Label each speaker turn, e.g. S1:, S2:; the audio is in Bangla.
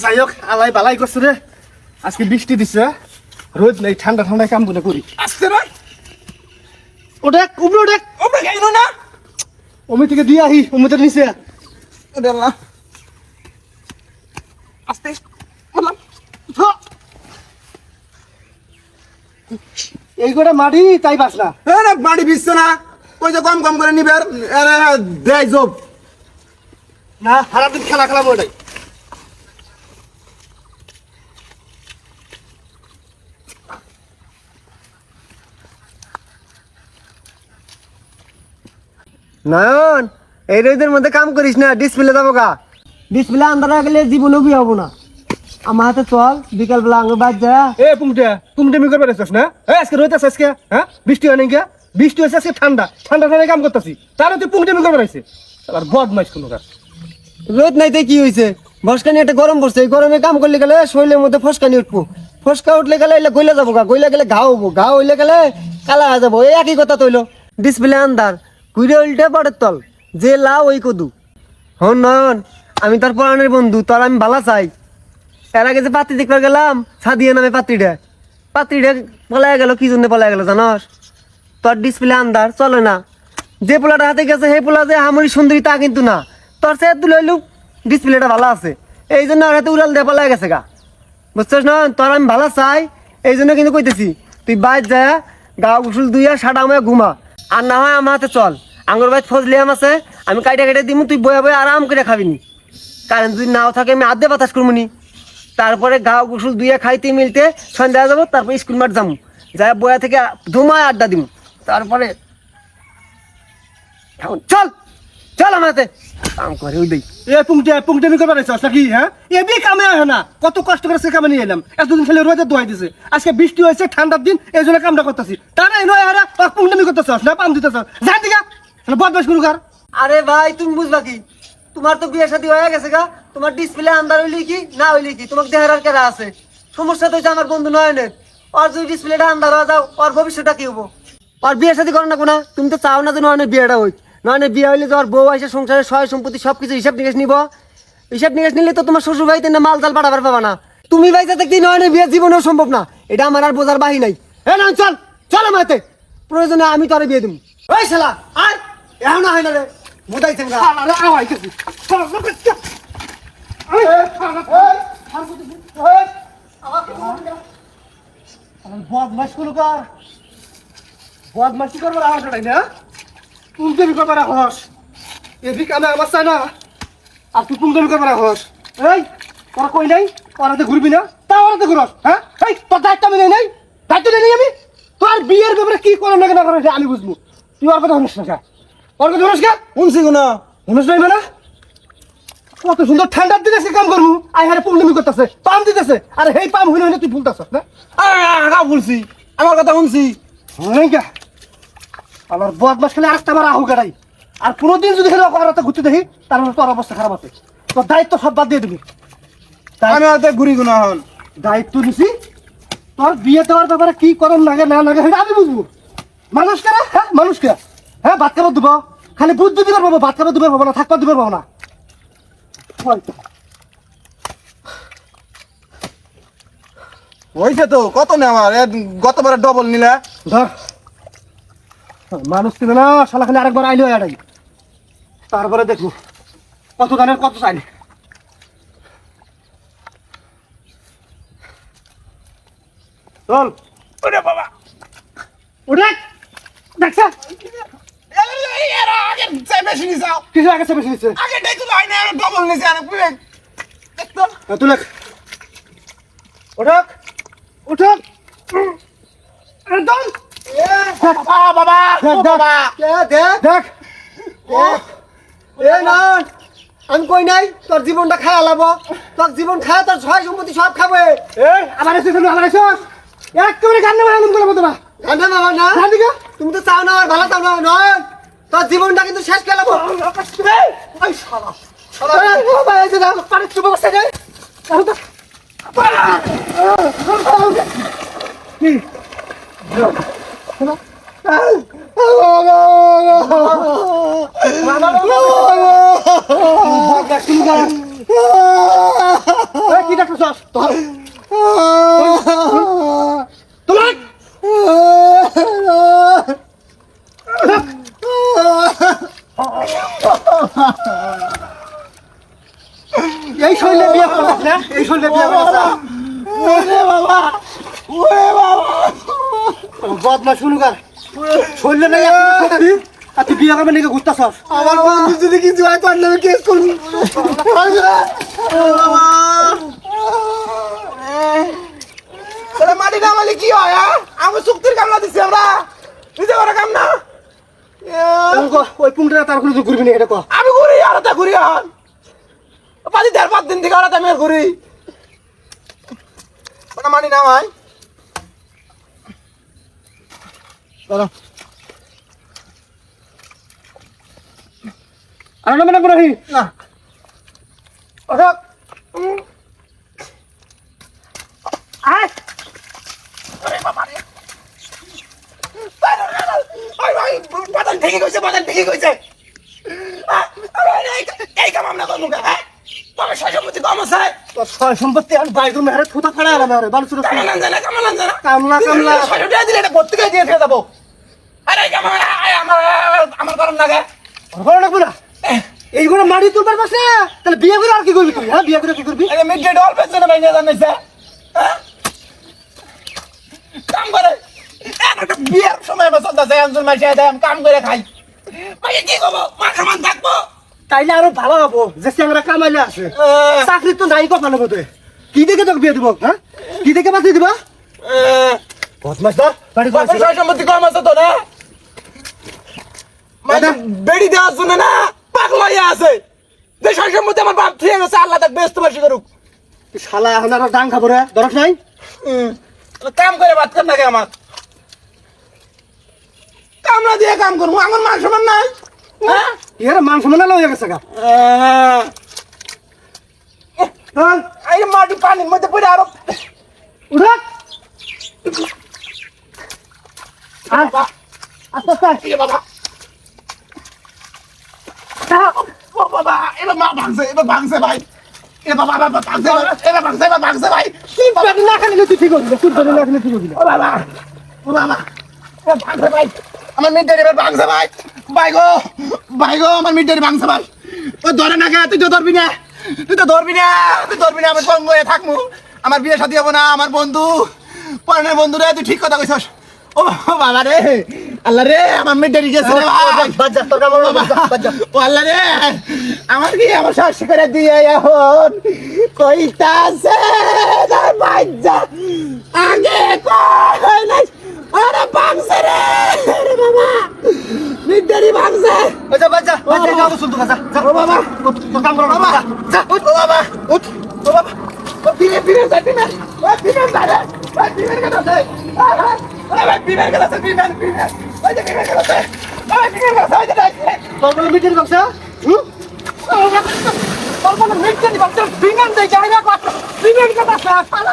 S1: যাই হোক আলাই বালাই করছে রে আজকে বৃষ্টি দিছে রোদ নেই ঠান্ডা ঠান্ডায় কাম গুলো করি
S2: আসছে না
S1: ওটা উপরে ওটা
S2: ওপরে গাইনো না
S1: অমি থেকে দিয়ে আহি অমিতের নিচে
S2: ওরে আল্লাহ আস্তে বললাম
S1: এই করে মাটি তাই বাস না
S2: আরে বাড়ি বিছছে না ওই যে কম কম করে নিবে আর দেয় জব
S1: না সারাদিন খেলা খেলা ওটাই
S3: নয়ন এই রোদের মধ্যে কাম করিস না ডিসপ্লে যাবো গা ডিসপ্লে আন্ধারা গেলে জীবনেও বিয়ে হবো না আমার হাতে চল বিকাল বেলা আঙুর বাদ যা
S1: এ পুংটে মি করবে না আজকে রোদ আছে আজকে হ্যাঁ বৃষ্টি হয় নাকি বৃষ্টি হয়েছে আজকে ঠান্ডা ঠান্ডা ঠান্ডায় কাম করতেছি তাহলে তুই পুংটে মি করবে রাখছে আর বদমাইশ কোনো কাজ
S3: রোদ নাই তাই কি হয়েছে ফসকানি একটা গরম পড়ছে এই গরমে কাম করলে গেলে শরীরের মধ্যে ফসকানি উঠবো ফসকা উঠলে গেলে এলে গইলে যাবো গা গইলে গেলে ঘা হবো ঘা হইলে গেলে কালা হয়ে যাবো এই একই কথা তৈল ডিসপ্লে আন্ধার ঘুরে উল্টে পড়ের তল যে লাও ওই কদু হন নয়ন আমি তোর পরাণের বন্ধু তোর আমি ভালো চাই এর আগে যে পাত্রী দেখতে গেলাম সাদিয়া নামে পাত্রীটা পলায় গেল কি জন্য পলায় গেল জানস তোর ডিসপ্লে আন্ধার চলে না যে পোলাটা হাতে গেছে সেই পোলা যে আমরি সুন্দরী তা কিন্তু না তোর সে তুলে লইলু ডিসপ্লেটা ভালো আছে এই জন্য ওর হাতে উড়াল দিয়ে পলায় গেছে গা বুঝছিস না তোর আমি ভালো চাই এই জন্য কিন্তু কইতেছি তুই বাইর যা গা উসুল দুইয়া সাদা আমায় ঘুমা আর না হয় আমার হাতে চল আঙ্গুর বাইত ফজলিয়াম আছে আমি কাইটা কেটে দিমু তুই বয়ে বয়ে আরাম করে খাবিনি কারণ যদি নাও থাকে আমি আধে বাতাস করবো নি তারপরে গা গুসুল দুইয়া খাইতে মিলতে সন্ধ্যা যাবো তারপরে স্কুল মাঠ যাবো যাই বয়া থেকে ধুমায় আড্ডা দিমু তারপরে চল চল আমার হাতে কাম করে ওই দেই
S1: এ পুংটে মি করবে রাখছে নাকি হ্যাঁ এবি কামে হয় না কত কষ্ট করে সে কামে নিয়ে এলাম এতদিন খেলে রোদে দোয়াই দিছে আজকে বৃষ্টি হয়েছে ঠান্ডার দিন এই জন্য কামটা করতেছি তারা এই নয় হারা পুংটে মি করতেছ না পাম দিতেছ যাই দিকা বদমাইশ কোনো কার
S3: আরে ভাই তুমি বুঝবা কি তোমার তো বিয়ে শাদী হয়ে গেছে গা তোমার ডিসপ্লে আন্ধার হইলে কি না হইলে কি তোমাকে দেহার কেরা আছে সমস্যা তো হচ্ছে আমার বন্ধু নয়নের ওর যদি ডিসপ্লেটা আন্ধার হয়ে যাও ওর ভবিষ্যৎটা কি হবো ওর বিয়ে শাদী করো না কোনা তুমি তো চাও না যে নয়নের বিয়েটা হই নয়নের বিয়ে হইলে তো ওর বউ এসে সংসারের সয় সম্পত্তি সবকিছু হিসাব নিকেশ নিব হিসাব নিকেশ নিলে তো তোমার শ্বশুর ভাইতে না মাল জাল পাঠাবার পাবা না তুমি ভাই যাতে কি নয়নের বিয়ে জীবনেও সম্ভব না এটা আমার আর বোঝার বাহি নাই হ্যাঁ না চল চল আমার হাতে প্রয়োজনে আমি তোরে বিয়ে দিব ওই শালা আর এখন না হয় না রে মোটাই চেঙ্গা
S1: আরে আওয়াই গেছি বদমাইশ কোনো কার বদমাইশি করবার আওয়াজ ওটাই না পুংটে মি করবার আওয়াজ এদিক আমি আমার চাই না আর তুই পুংটে মি করবার আওয়াজ এই তোরা কই নাই ওরাতে ঘুরবি না তা ওরাতে ঘুরস হ্যাঁ এই তোর দায়িত্ব আমি নেই নাই দায়িত্ব নেই আমি তোর বিয়ের ব্যাপারে কি করে না করে আমি বুঝবো তুই ওর কথা শুনিস না ওর কথা শুনিস কে
S2: শুনছি না
S1: শুনিস নাই মানে কত সুন্দর ঠান্ডার দিনে সে কাম করবো আই হারে পুংটে মি করতেছে পাম দিতেছে আর হেই পাম হইলে হইলে তুই ভুলতাছস না
S2: আগা বলছি আমার কথা শুনছি
S1: আমার বদমাস খেলে আরেকটা বার আহু গাড়াই আর কোনোদিন যদি খেলে ওরা ঘুরতে দেখি তাহলে তোর অবস্থা খারাপ আছে তোর দায়িত্ব সব বাদ দিয়ে দিবি
S2: আমি হাতে ঘুরি গুনা হন
S1: দায়িত্ব নিছি তোর বিয়ে দেওয়ার ব্যাপারে কি করম লাগে না লাগে সেটা আমি বুঝবো মানুষকে হ্যাঁ মানুষকে হ্যাঁ ভাত খাবার দেবো খালি বুদ্ধি দিবার পাবো ভাত খাবার দিবার পাবো না থাকবার দিবার পাবো না
S2: হয়েছে তো কত নেওয়া গতবারে ডবল নিলা
S1: ধর মানুষ কিনে না শালা খালি আরেকবার আইলে আড়াই তারপরে দেখবো কত দানের কত চাইলে চল
S2: ওরে বাবা
S1: উঠে দেখছ
S2: আগে বেশি নিছাও
S1: কিছু আগে বেশি নিচ্ছে
S2: আগে দেখো আইনে আর ডবল নিছে আর পুরো দেখতো
S1: তুই লেখ উঠক উঠক একদম
S2: বাবা বাবা
S1: দেখ
S3: এ না আমি কই নাই তোর জীবনটা খায় আলাবো তোর জীবন খায় তোর সয় সম্পত্তি সব খাবে
S1: এই আমার এসে আমার এসে একেবারে গান্না মারা গুলো মতো না
S3: গান্ধা বাবা না
S1: দিকে
S3: তুমি তো চাও না আর ভালো চাও না নয় তোর জীবনটা কিন্তু শেষ গেলাম
S1: এই শালা শালা এই যে না পারে চুপ বসে যায় কি কি ডাক্তার তোমার এই শৈলে বিয়ে করছিস না এই শৈলে বিয়ে করছিস ওরে বাবা বদমাশ শুনু কার শৈলে নাই আর তুই বিয়ে করবে নাকি ঘুরতাছস
S3: আমার বন্ধু যদি কিছু হয় তোর নামে কেস করবি
S2: মাটি নামালে কি হয় আমি চুক্তির কামলা দিচ্ছি আমরা নিজে করা কাম না
S1: ওই পুংটা তার কোনো ঘুরবি না এটা কো
S2: আমি ঘুরি আলাদা ঘুরি হন 5 দিন থেকে আলাদা আমি ঘুরি মাটি নামাই
S1: আর না মনে করহি
S2: না
S1: ওঠো আয়
S2: বাদান থেকে গেছে এই কাম আমরা করবো তবে সম্পত্তি কম আছে
S1: তোর সয় সম্পত্তি আমি বাইরে মেরে থুতা ফাড়া এলাম আরে বালু সুরত
S2: কামলান জানা
S1: কামলা কামলা
S2: 600 টাকা দিলে এটা প্রত্যেকে দিয়ে ফেলে যাবো আরে আমার কারণ লাগে
S1: ঘরে রাখবো না এইগুলো মারি তুলবার পাশে তাহলে বিয়ে করে আর কি করবি তুই হ্যাঁ বিয়ে করে কি করবি
S2: আরে মিড ডে ডল পেছনে না ভাইয়া জানাইছে কাম করে একটা বিয়ের সময় বসত আছে একজন মাইছে দেম কাম করে খাই ভাই কি করব মা সমান থাকবো
S1: তাইলে আরো ভালো হবো যে চেংরা কামাইলে আছে চাকরি তো নাই কপালে বোধ কি দেখে তোকে বিয়ে দিব হ্যাঁ কি দেখে বাঁচিয়ে দিবা বদমাস ধর বাড়ি
S2: সম্পত্তি কম আছে তো না মানে বেড়ি দেওয়ার জন্য না পাগলাইয়া আছে যে সম্পত্তি আমার বাপ ঠিক আছে আল্লাহ তাকে ব্যস্ত বাসি করুক
S1: শালা এখন আর ডাং খাবো রে দরক নাই
S2: কাম করে বাদ কর নাকি আমার কামলা দিয়ে কাম করবো আমার মান সমান নাই হ্যাঁ
S1: এর মাংস মনে লয়ে গেছে গা
S2: এই মাটি পানির মধ্যে পড়ে আরো
S1: উঠা আস্তে আস্তে
S2: এ বাবা ও বাবা এবার মা ভাঙছে ভাই এ বাবা ভাঙছে ভাই
S1: তুই বাড়ি না খালি তুই ঠিক করবি তুই বাড়ি না খালি ঠিক করবি
S2: ও বাবা ভাঙছে ভাই আমার মিটার এবার ভাঙছে ভাই ভাই গো আমার মিটার ভাঙছে ভাই ও ধরে না তুই তো ধরবি না আমি সঙ্গ হয়ে থাকবো আমার বিয়ে সাথী হবো না আমার বন্ধু পরের বন্ধু রে তুই ঠিক কথা কইছস ও বাবা রে আল্লাহ রে আমার মিটারি গেছে রে ভাই ও আল্লাহ রে আমার কি আমার শ্বাস করে দিয়ে এখন কইতাছে তার বাচ্চা আগে কই নাই আরে ভাঙছে রে বাবা মিটারি ভাঙছে
S1: বাচ্চা বাচ্চা বাচ্চা যাও শুনতো বাচ্চা যা
S2: ও বাবা
S1: তো কাম করো
S2: বাবা
S1: যা
S2: উঠ ও বাবা উঠ ও বাবা ও ফিরে যা রে কথা আছে ভাই ফিরে কথা ওই যে ফিরে কথা
S1: তোর বলে মিটিং বাক্সা
S2: তোর কোনো মিট নেই বাচ্চা ফিঙ্গার দেই জায়গা কথা ফিঙ্গার কথা পালা